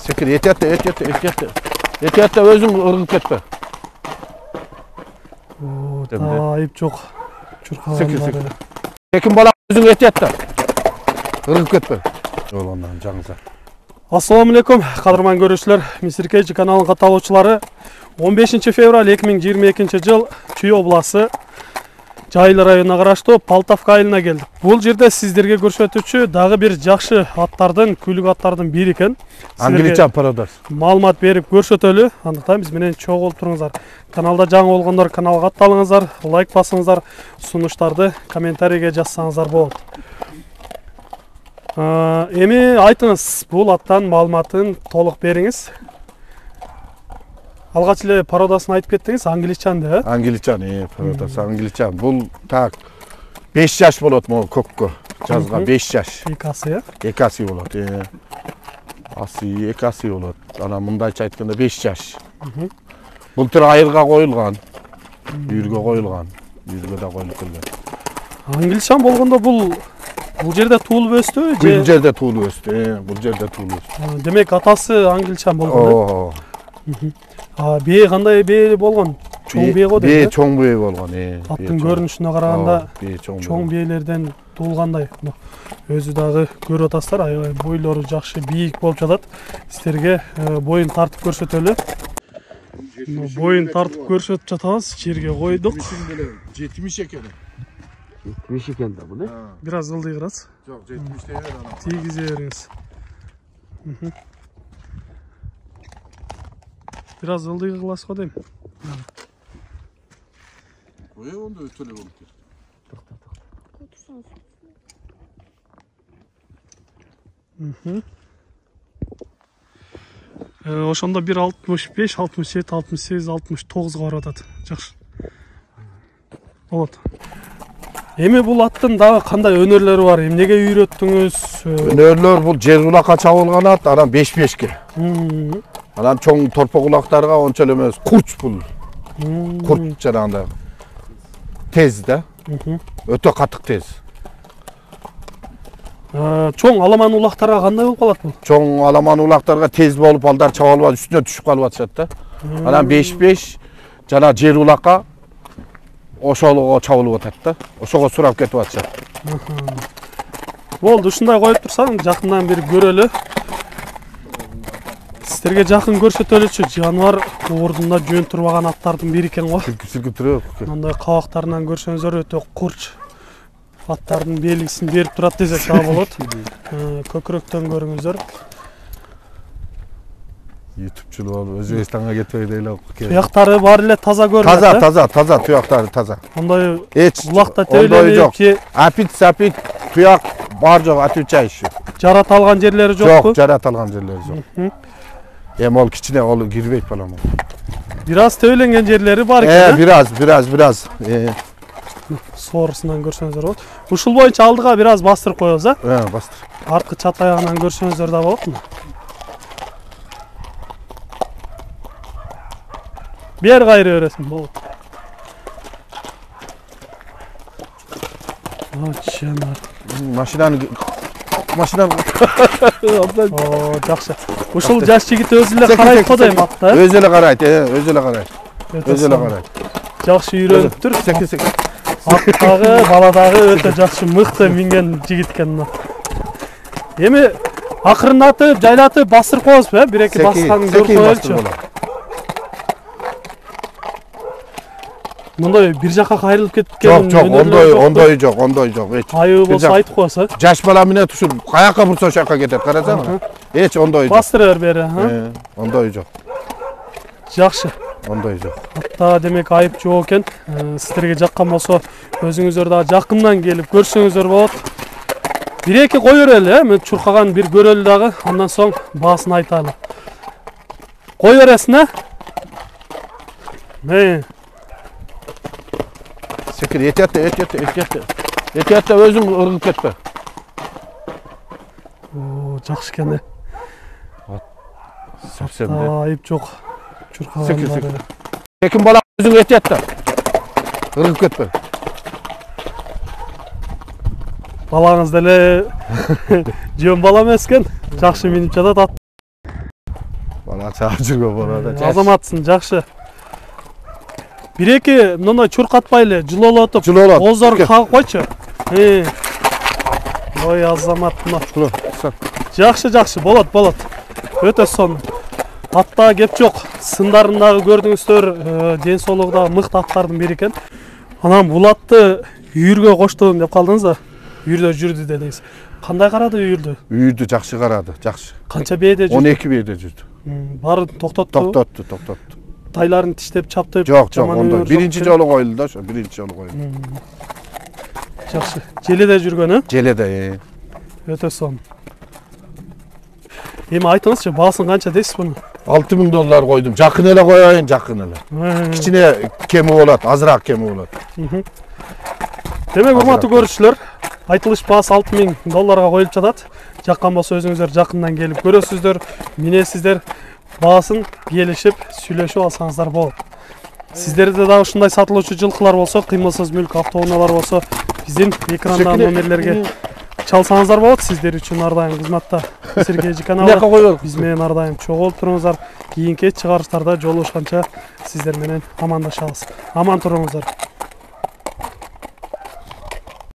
Sekir, et özüm ırgıp ketme. Ayıp çok. Sekir. Tekin bala özüm et. Irgıp ketme. Yol ondan canınıza. Assalamu alaikum, qadırman görüşler. Misirkeci kanalın kataloqçuları. 15 fevral 2022 жыл Чүй обласы Жайыл районуна караштуу Палтавка айылына келдик. Бул жерде сиздерге көрсөтүүчү дагы бир жакшы аттардын, күлүк аттардын бири экен. Англичан пародас. Маалымат берип көрсөтөлү. Андыктан биз менен чогуу болуп туруңуздар. Каналда жаңы болгондор каналга атталыңыздар, лайк басыңыздар, сунуштарды комментарийге жазсаңыздар болот. Эми айтыңыз, бул аттан маалыматын толук бериңиз. Алгач эле пародасын айтып кеттиңиз, англичан да? Англичан, пародасы англичан. Бул так 5 жаш болот могу көккө. Жазга 5 жаш. Экасы, Экасы болот. Асы экасы болот. Ана мындайча айтканда 5 жаш. Былтыр айырга коюлган. Үйүргө коюлган. Үйүргө да коюлуп келген. Англичан болгондо бул жерде туулуп өстүбү? Бул жерде туулуп өстү. Бул жерде туулуп өстү. Демек атасы англичан болгон. Бээ кандай бээ болгон? Чоң бээ го дейт. Бээ чоң бээ болгон. Аттын көрүнүшүнө караганда чоң бээлерден туулгандай. Өзү дагы көрүп атасыздар, аябай бойлору жакшы, бийик болуп жатат. Сиздерге боюн тартып көрсөтөлү. Боюн тартып көрсөтүп жатабыз, жерге койдук. 70 экен. 70 экен да бул, Бир аз ылдыйгырас. Жок, 70 дей бер ана. Тийгизе бериңиз. Бир аз ылдый кыласыз го дейм. Онда өтөлө болуп кетти. Ошондо 1.65, 67, 68, 69 барып атат. Жакшы. Болот. Эми бул аттын дагы кандай өнөрлөрү бар? Эмнеге үйрөттүңүз? Өнөрлөр бул жер улакка чабылган ат, анан 5-5ке. Анан чоң торпок улактарга ончо эле эмес, курч бул. Курч жанагындай. Тез да. Өтө катык тез. Чоң аламан улактарга кандай болуп калат бул? Чоң аламан улактарга тез болуп алдар чаба албай үстүнө түшүп калып атышат да. Анан 5-5 жана жер улакка ошолго чабылып атат да. Ошого сурап кетип атышат. Болду, ушундай коюп турсаң, жакындан бир көрөлү. Сиздерге жакын көрсөтөлүчү жаныбар ордунда жөн турбаган аттардын бири экен го. Силкип туруп. Мындай кабактарынан көрсөңүздөр өтө курч аттардын белгисин берип турат десек дагы болот. Көкүрөктөн көрүңүздөр. YouTube'чулук болуп Өзбекстанга кетпей дейлеп. Туяктары баары эле таза көрүнөт. Таза туяктары таза. Андай эч улакта тебеленип же апит туяк бар жок, отвечай еще. Жараталган жерлери жокпу? Жок, жараталган жерлери жок. Эми ол кичине ол кирбейт балам. Бир аз тебеленген жерлери бар экен. Бир аз. Соорусунан көрсөңүздөр болот. Ушул боюнча алдыга бир аз бастырып коебуз, Бастыр. Арткы чат аягынан көрсөңүздөр да болот. Бер кайры бересиң болот. Машинаны жакшы. Ушул жаш жигит өзү эле карайт го дейм атта. Өзү эле карайт. Жакшы үйрөнүптүр. Аттагы, баладагы өтө жакшы мыкты минген жигит экен. Эми акырындатып, жайлатып басырып коебузбу, бир-эки басканын көрүп коелучу. Мындай бир жакка кайрылып кеткен. Жок, ондой жок. Айыбы болсо айтып коесуз. Жаш бала менен тушуп каяка бурса ошакка кетет, карасаң. Эч ондой жок. Бастыра бери, Ондой жок. Жакшы. Ондой жок. Атта демек айып жок экен. Сиздерге жаккан болсо өзүңүздөр дагы жакындан келип көрсөңүздөр болот. Бир-эки кой берели, мен чуркаган бир көрөлү дагы, андан соң баасын айталы. Кой бересиң, Секир, et өзүң ыргып кетпе. Жакшы экен. Совсем айып жок. Чуркаган. Текин бала өзүң et. Ыргып кетпе. Балаңыз деле жөн бала эмес экен. Жакшы минип жатат ат. Bana çağırcıga болады. Азаматсың, жакшы. Бир-эки мындай чуркатпай эле жылоолотуп, Жылоолот. оозорун кагып койчу. Ой, Азамат мына. Жакшы, болот. Өтө сонун. Атта кеп жок. Сындарын дагы көрдүңүздөр, ден соолугу дагы мыкты аттардын бири экен. Анан бул атты үйүргө коштум деп калдыңыз да. Үйүрдө жүрдү дедиңиз. Кандай карады үйүрдү? Үйүрдү жакшы карады, жакшы. Канча бээде жүрдү? 12 бээде жүрдү. Баарын токтотту. Токтотту. Тайларын тиштеп, чаптып. Жок, онда биринчи жолу коюлду да, ошо биринчи жолу коюлду. Жакшы. Желеде жүргөн, Желеде. Өтө сонун. Эми айтыңызчы, баасын канча дейсиз буну? $6,000 койдум. Жакын эле коеюн, жакын эле. Кичине кеми болот, азыраак кеми болот. Демек, урматтуу көрүүчүлөр, айтылыш баасы $6,000 коюлуп жатат. Жаккан болсо өзүңүздөр жакындан келип көрөсүздөр, минесиздер, баасын келишип, сүйлөшүп алсаңыздар болот. Сиздерде дагы ушундай сатылуучу жылкылар болсо, кыймылсыз мүлк автоунаалар болсо, биздин экрандагы номерлерге чалсаңыздар болот. Сиздер үчүн ар дайым кызматта Сергей каналы. Биз менен ар дайым чогулуп туруңуздар. Кийинки чыгарыштарда жолугушканча сиздер менен амандашабыз. Аман туруңуздар.